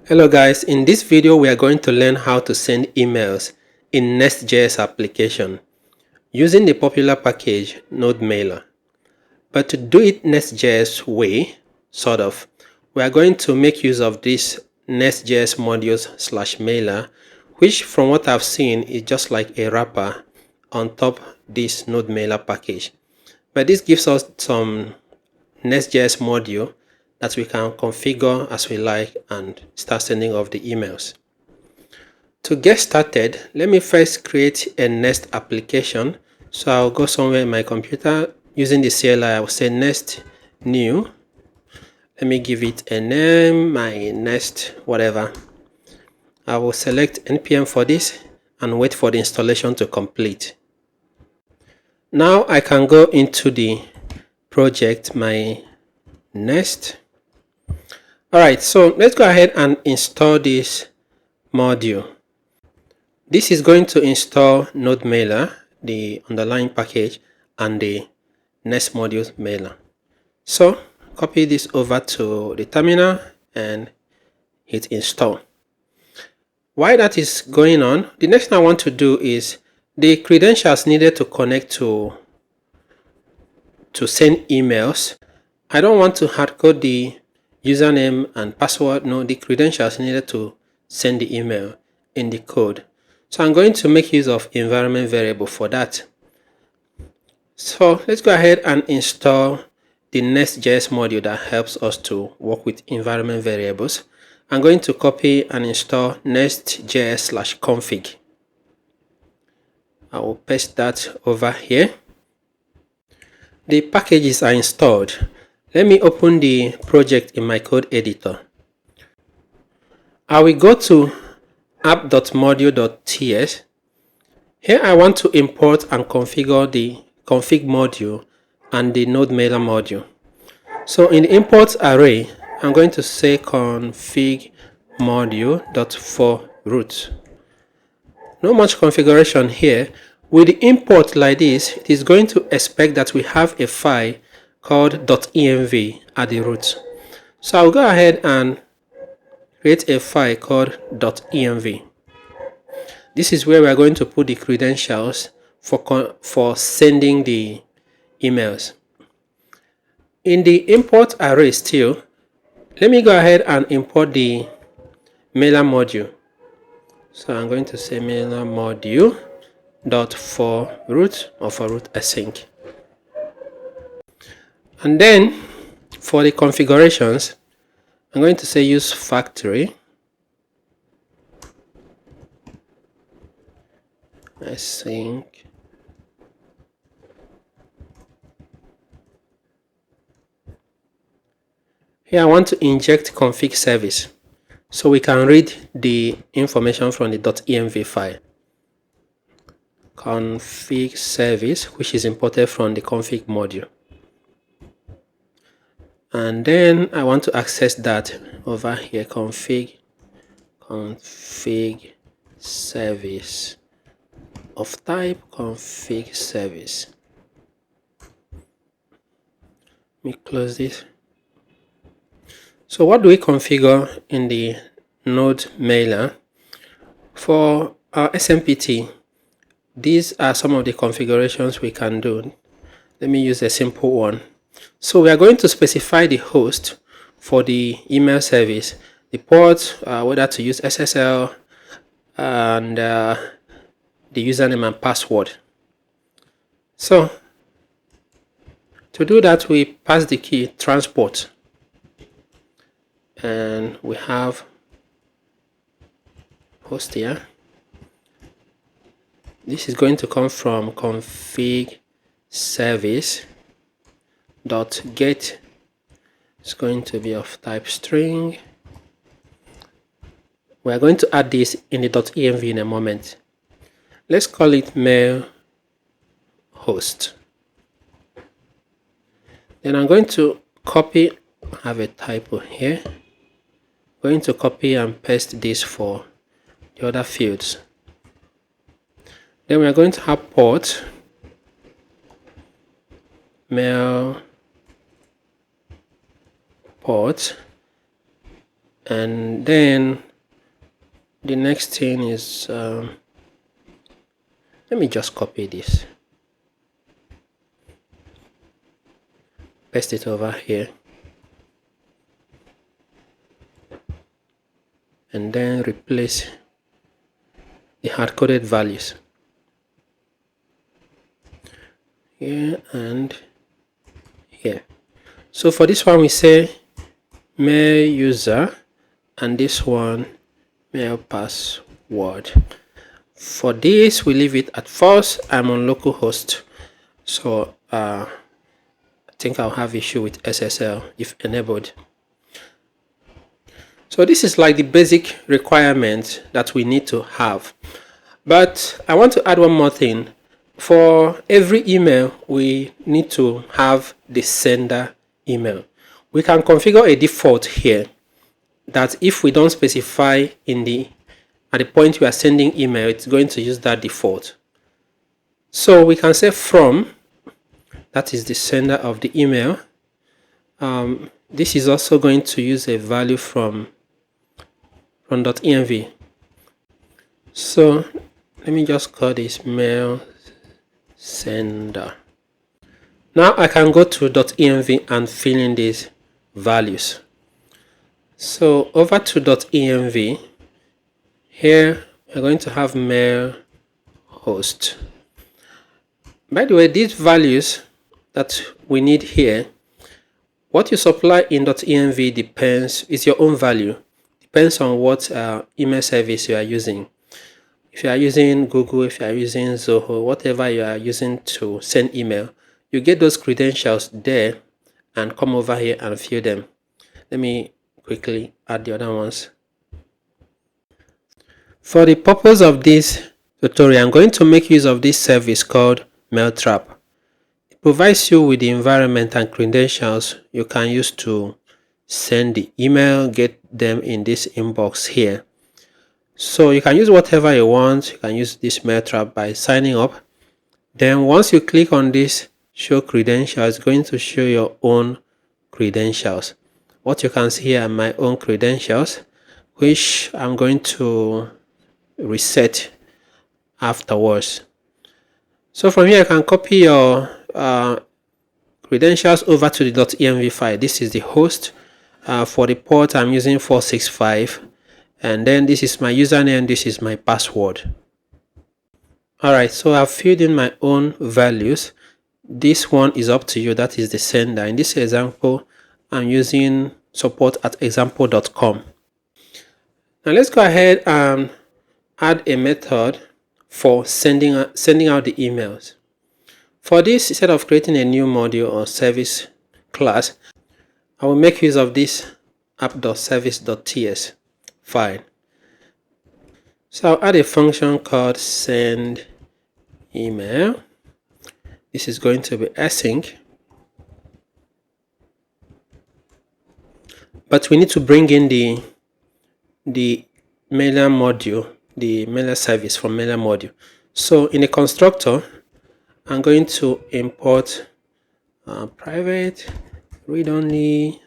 Hello guys, in this video we are going to learn how to send emails in Nestjs application using the popular package NodeMailer. But to do it Nestjs way, sort of, we are going to make use of this Nestjs modules/mailer, which from what I've seen is just like a wrapper on top this NodeMailer package. But this gives us some Nestjs module that we can configure as we like and start sending off the emails. To get started, let me first create a Nest application. So I'll go somewhere in my computer using the CLI. I will say Nest new. Let me give it a name, my Nest whatever. I will select npm for this and wait for the installation to complete. Now I can go into the project, my Nest. Alright, so let's go ahead and install this module. This is going to install NodeMailer, the underlying package, and the Nest modules mailer. So copy this over to the terminal and hit install. While that is going on, the next thing I want to do is the credentials needed to connect to send emails. I don't want to hardcode the username and password. No, the credentials needed to send the email in the code. So I'm going to make use of environment variable for that. So let's go ahead and install the Nestjs module that helps us to work with environment variables. I'm going to copy and install nestjs/config. I will paste that over here. The packages are installed. Let me open the project in my code editor. I will go to app.module.ts. Here I want to import and configure the config module and the NodeMailer module. So in the import array, I'm going to say config module.forRoot. No much configuration here. With the import like this, it is going to expect that we have a file called .env at the root. So I'll go ahead and create a file called .env. This is where we are going to put the credentials for sending the emails. In the import array still, let me go ahead and import the mailer module. So I'm going to say mailer module dot for root or for root async. And then for the configurations, I'm going to say use factory async here. I want to inject config service so we can read the information from the .env file. Config service, which is imported from the config module. And then I want to access that over here, config service of type config service. Let me close this. So what do we configure in the NodeMailer? For our SMPT, these are some of the configurations we can do. Let me use a simple one. So we are going to specify the host for the email service, the port, whether to use SSL, and the username and password. So to do that, we pass the key transport, and we have host here. This is going to come from config service dot get. It's going to be of type string. We are going to add this in the .env in a moment. Let's call it mail host. Then I'm going to copy, I have a typo here. I'm going to copy and paste this for the other fields. Then we are going to have port mail port, And then the next thing is let me just copy this, paste it over here, and then replace the hard-coded values here and here. So for this one we say mail user, and this one mail password. For this we leave it at false. I'm on localhost, so I think I'll have issue with SSL if enabled. So this is like the basic requirement that we need to have. But I want to add one more thing. For every email, we need to have the sender email. We can configure a default here that if we don't specify at the point we are sending email, it's going to use that default. So we can say from, that is the sender of the email. This is also going to use a value from .env. So let me just call this mail sender. Now I can go to .env and fill in these values. So over to .env, here we're going to have mail host. By the way, these values that we need here, what you supply in .env is your own value. Depends on what email service you are using. If you are using Google, if you are using Zoho, whatever you are using to send email, you get those credentials there and come over here and fill them. Let me quickly add the other ones. For the purpose of this tutorial, I'm going to make use of this service called Mailtrap. It provides you with the environment and credentials you can use to send the email, get them in this inbox here. So you can use whatever you want. You can use this Mailtrap by signing up. Then once you click on this show credentials, it's going to show your own credentials. What you can see here are my own credentials, which I'm going to reset afterwards. So from here I can copy your credentials over to the .env file. This is the host. For the port I'm using 465, and then this is my username, this is my password. Alright, so I've filled in my own values. This one is up to you, that is the sender. In this example I'm using support@example.com. Now let's go ahead and add a method for sending out the emails. For this, instead of creating a new module or service class, I will make use of this app.service.ts file. So I'll add a function called send email. This is going to be async, but we need to bring in the mailer module, the mailer service from mailer module. So in the constructor, I'm going to import private read-only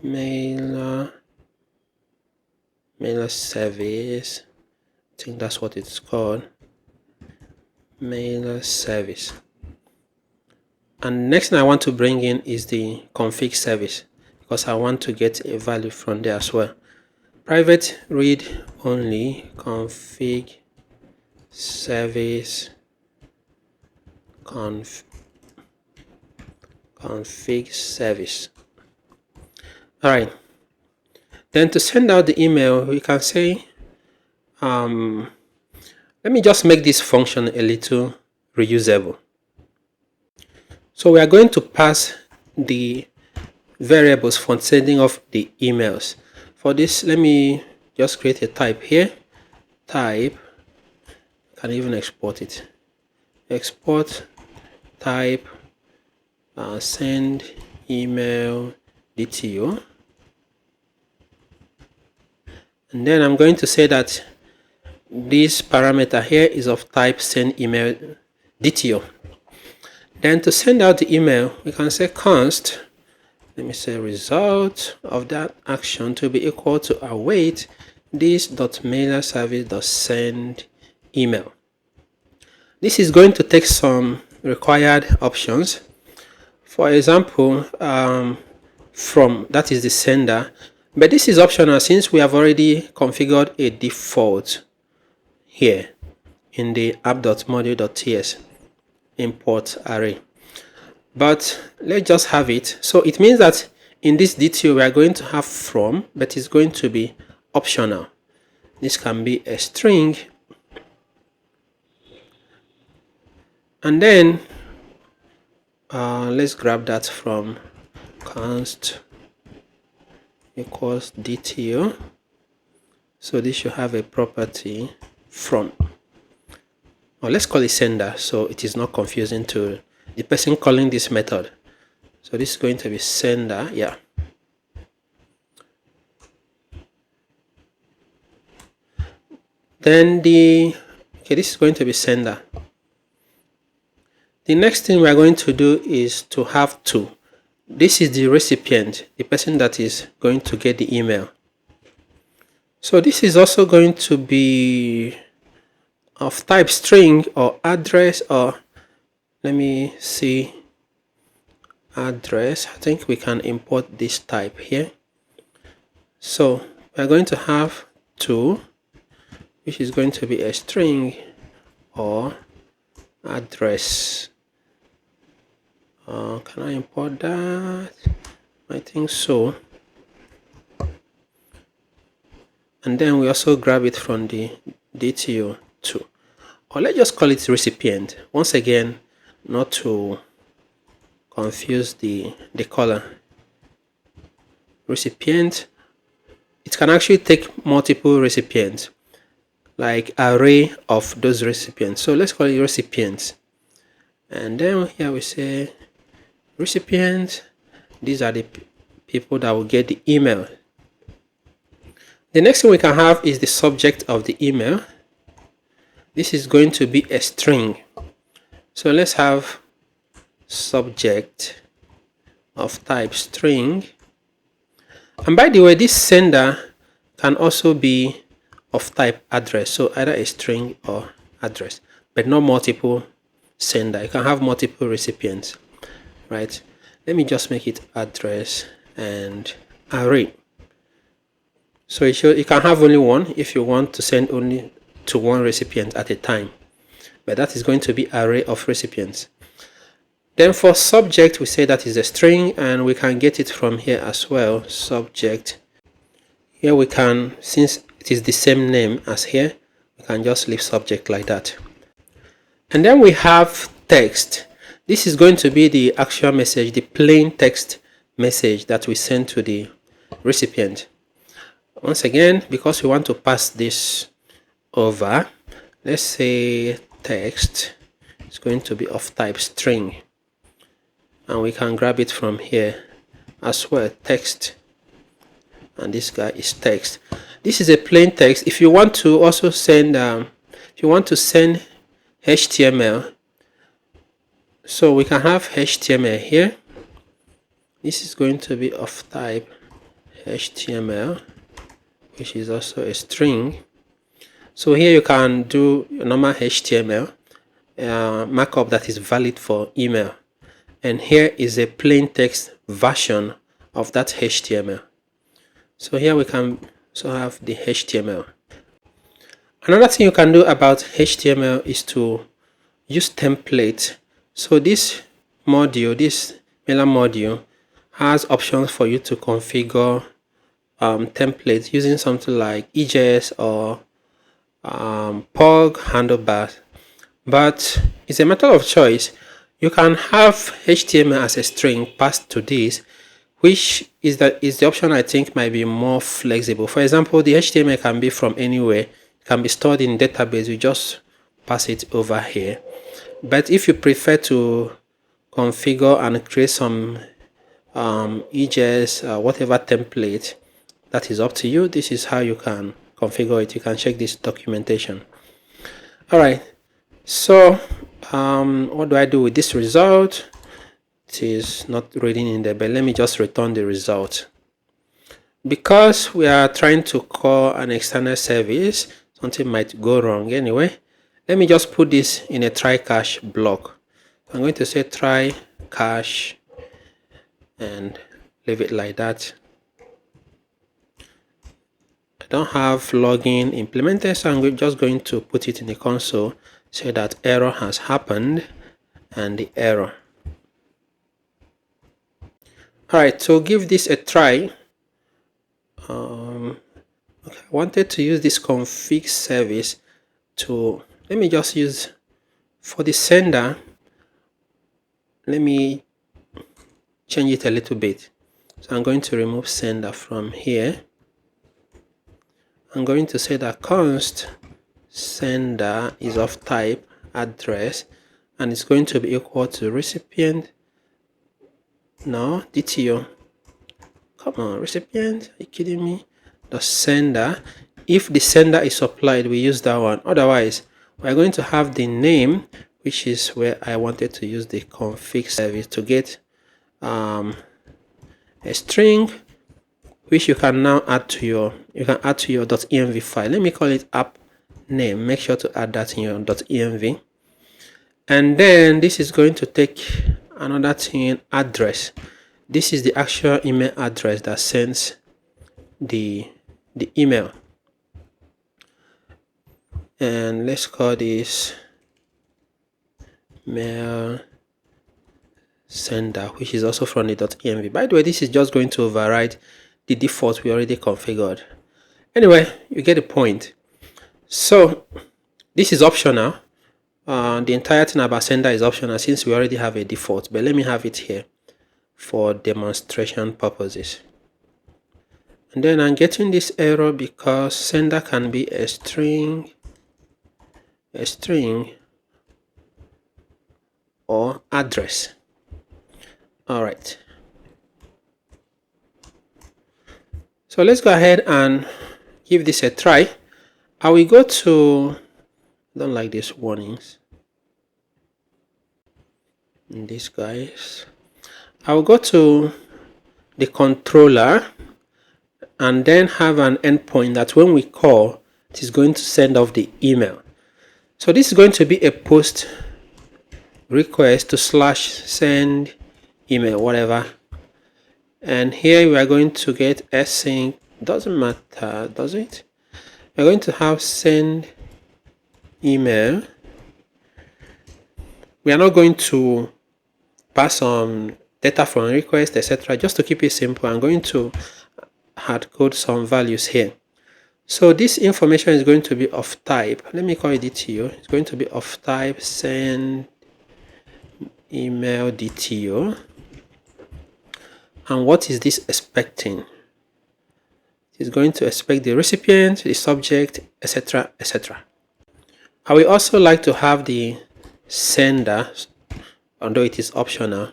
mailer service. I think that's what it's called, mailer service. And next thing I want to bring in is the config service, because I want to get a value from there as well. Private read only config service config service. Alright, then to send out the email we can say let me just make this function a little reusable. So we are going to pass the variables for sending off the emails. For this, let me just create a type here. Type, can even export it. Export type send email DTO, and then I'm going to say that this parameter here is of type send email DTO. Then to send out the email, we can say const let me say result of that action to be equal to await this.mailerservice.send email. This is going to take some required options. For example, from, that is the sender, but this is optional since we have already configured a default here in the app.module.ts import array. But let's just have it. So it means that in this detail we are going to have from, but it's going to be optional. This can be a string, and then let's grab that from const equals detail. So this should have a property from, or let's call it sender so it is not confusing to the person calling this method. So this is going to be sender, yeah. Then this is going to be sender. The next thing we are going to do is to have to. This is the recipient, the person that is going to get the email. So this is also going to be of type string or address, or let me see, address. I think we can import this type here. So we're going to have to, which is going to be a string or address. Can I import that? I think so. And then we also grab it from the DTO too. Or let's just call it recipient. Once again, not to confuse the color. Recipient, it can actually take multiple recipients, like array of those recipients. So let's call it recipients. And then here we say recipients. These are the people that will get the email. The next thing we can have is the subject of the email. This is going to be a string. So let's have subject of type string. And by the way, this sender can also be of type address, so either a string or address, but not multiple sender. You can have multiple recipients, right? Let me just make it address and array. So you can have only one if you want to send only to one recipient at a time, but that is going to be array of recipients. Then for subject, we say that is a string, and we can get it from here as well, subject. Here we can, since it is the same name as here, we can just leave subject like that. And then we have text. This is going to be the actual message, the plain text message that we send to the recipient. Once again, because we want to pass this over, let's say text is going to be of type string, and we can grab it from here as well, text, and this guy is text. This is a plain text. If you want to also send HTML, so we can have HTML here. This is going to be of type HTML, which is also a string. So here you can do normal HTML markup that is valid for email, and here is a plain text version of that HTML. So here we can also have the HTML. Another thing you can do about HTML is to use template. So this module, this mailer module, has options for you to configure templates using something like EJS or POG handlebars, but it's a matter of choice. You can have HTML as a string passed to this, which is the option I think might be more flexible. For example, the HTML can be from anywhere, it can be stored in database, you just pass it over here. But if you prefer to configure and create some EJS, whatever template, that is up to you. This is how you can configure it. You can check this documentation. All right, so what do I do with this result? it is not reading in there, but let me just return the result. Because we are trying to call an external service, something might go wrong anyway. Let me just put this in a try catch block. I'm going to say try catch and leave it like that. I don't have login implemented, so I'm just going to put it in the console, say that error has happened and the error. Alright, so give this a try. Okay, I wanted to use this config service to, let me just use for the sender, let me change it a little bit. So I'm going to remove sender from here. I'm going to say that const sender is of type address and it's going to be equal to recipient. No, DTO. Come on, recipient, are you kidding me? The sender. If the sender is supplied, we use that one. Otherwise, we're going to have the name, which is where I wanted to use the config service to get a string, which you can now add to your .env file. Let me call it app name. Make sure to add that in your .env. And then this is going to take another thing, address. This is the actual email address that sends the email. And let's call this mail sender, which is also from the .env. By the way, this is just going to override the default we already configured. Anyway, you get the point. So this is optional. The entire thing about sender is optional since we already have a default, but let me have it here for demonstration purposes. And then I'm getting this error because sender can be a string or address. All right. So let's go ahead and give this a try. I will go to, I don't like these warnings. And these guys. I will go to the controller and then have an endpoint that when we call, it is going to send off the email. So this is going to be a post request to /send email, whatever. And here we are going to get async. Doesn't matter, does it? We're going to have send email. We are not going to pass on data from request, etc. Just to keep it simple, I'm going to hard code some values here. So this information is going to be of type, let me call it DTO. It's going to be of type send email DTO. And what is this expecting? It's going to expect the recipient, the subject, etc., etc. I will also like to have the sender, although it is optional,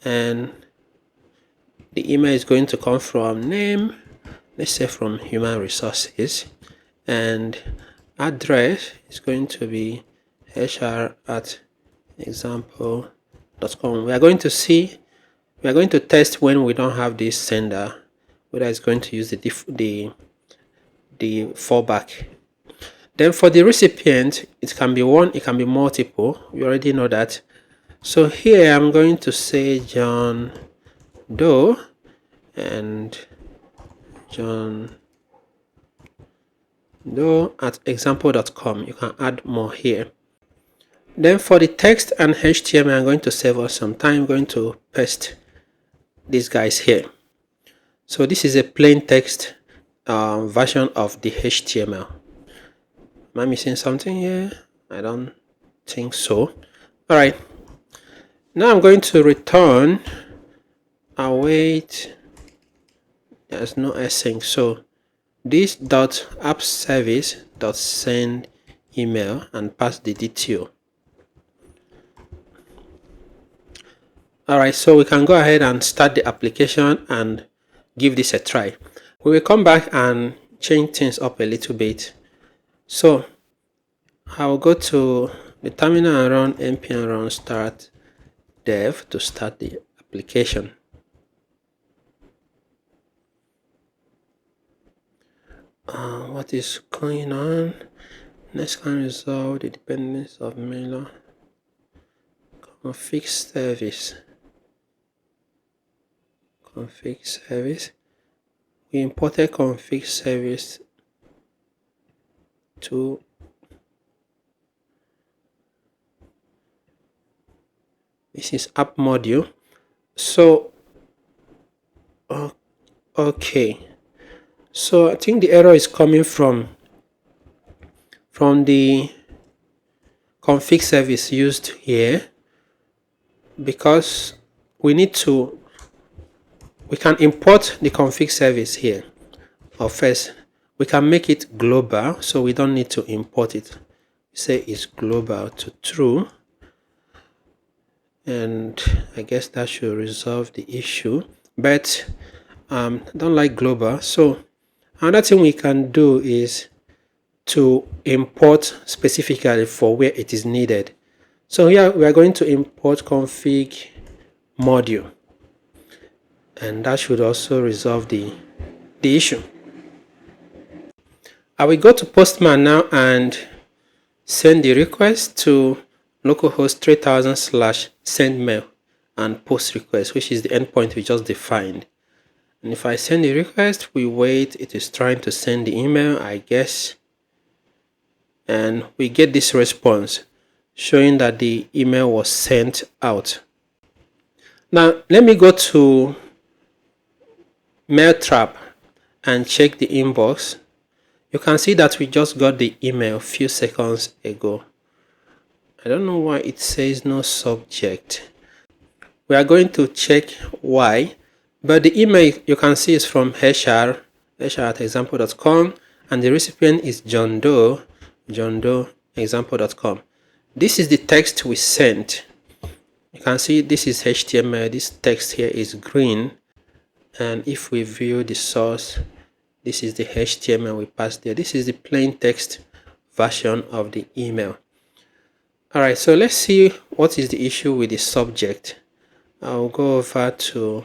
and the email is going to come from name, let's say from human resources, and address is going to be hr@example.com. We are going to test when we don't have this sender, whether it's going to use the fallback. Then for the recipient, it can be one, it can be multiple. We already know that. So here I'm going to say John Doe and John Doe at example.com. You can add more here. Then for the text and HTML, I'm going to save us some time. I'm going to paste these guys here. So this is a plain text version of the HTML. Am I missing something here? I don't think so. All right. Now I'm going to return await. There's no async. So this .app service .send email and pass the DTO. All right. So we can go ahead and start the application and give this a try. We will come back and change things up a little bit. So I'll go to the terminal and run npm run start dev to start the application. What is going on? Next can resolve the dependence of mailer. Config service. Config service. We imported config service to this is app module. So okay, so I think the error is coming from the config service used here, because we can import the config service here. Or first we can make it global, so we don't need to import it. Say it's global to true, and I guess that should resolve the issue. But I don't like global. So another thing we can do is to import specifically for where it is needed. So here we are going to import config module, and that should also resolve the issue. I will go to Postman now and send the request to localhost 3000/sendmail and post request, which is the endpoint we just defined. And if I send the request, we wait, it is trying to send the email, I guess, and we get this response showing that the email was sent out. Now let me go to Mailtrap and check the inbox. You can see that we just got the email a few seconds ago. I don't know why it says no subject. We are going to check why, but the email you can see is from hr@example.com, and the recipient is John Doe example.com. This is the text we sent. You can see this is HTML, this text here is green, and if we view the source, this is the HTML we passed there. This is the plain text version of the email. Alright, so let's see what is the issue with the subject. I'll go over to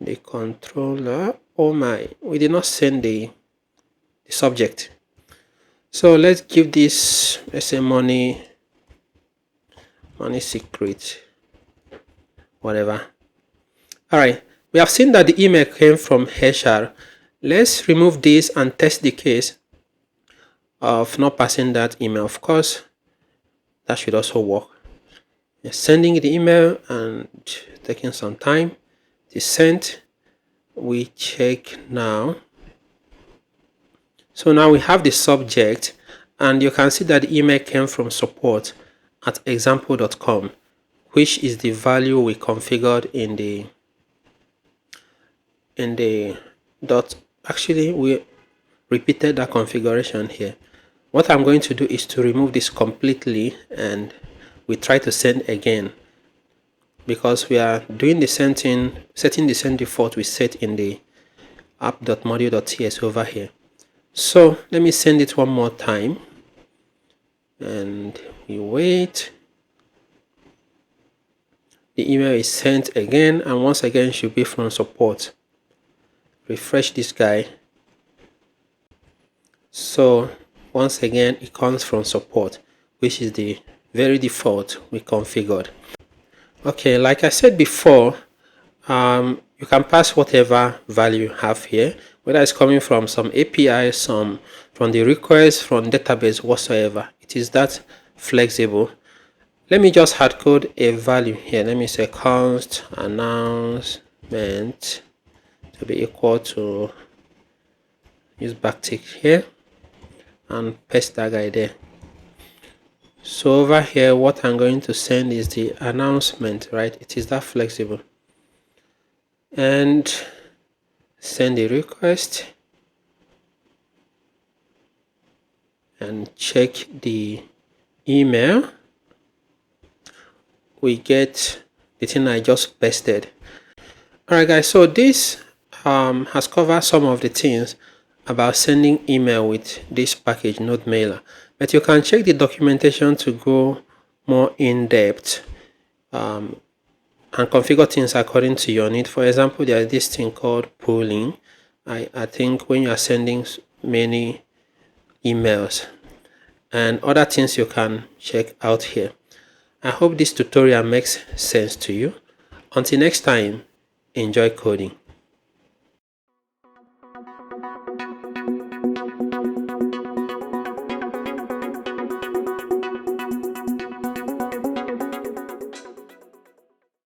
the controller. Oh my, we did not send the subject. So let's give this, let's say money secret, whatever. Alright, we have seen that the email came from HR. Let's remove this and test the case of not passing that email. Of course, that should also work. Sending the email and taking some time. It is sent. We check now. So now we have the subject, and you can see that the email came from support@example.com, which is the value we configured in the dot. Actually, we repeated that configuration here. What I'm going to do is to remove this completely, and we try to send again, because we are doing the setting the send default we set in the app.module.ts over here. So let me send it one more time, and we wait. The email is sent again, and once again should be from support. Refresh this guy. So once again it comes from support, which is the very default we configured. Okay, like I said before, you can pass whatever value you have here, whether it's coming from some API, some from the request, from database, whatsoever. It is that flexible. Let me just hard code a value here. Let me say const announcement to be equal to, use backtick here and paste that guy there. So over here, what I'm going to send is the announcement, right? It is that flexible. And send the request and check the email. We get the thing I just pasted. Alright guys, so this has covered some of the things about sending email with this package NodeMailer, but you can check the documentation to go more in depth. and configure things according to your need. For example, there is this thing called pooling. I think when you are sending many emails and other things you can check out here. I hope this tutorial makes sense to you. Until next time, enjoy coding.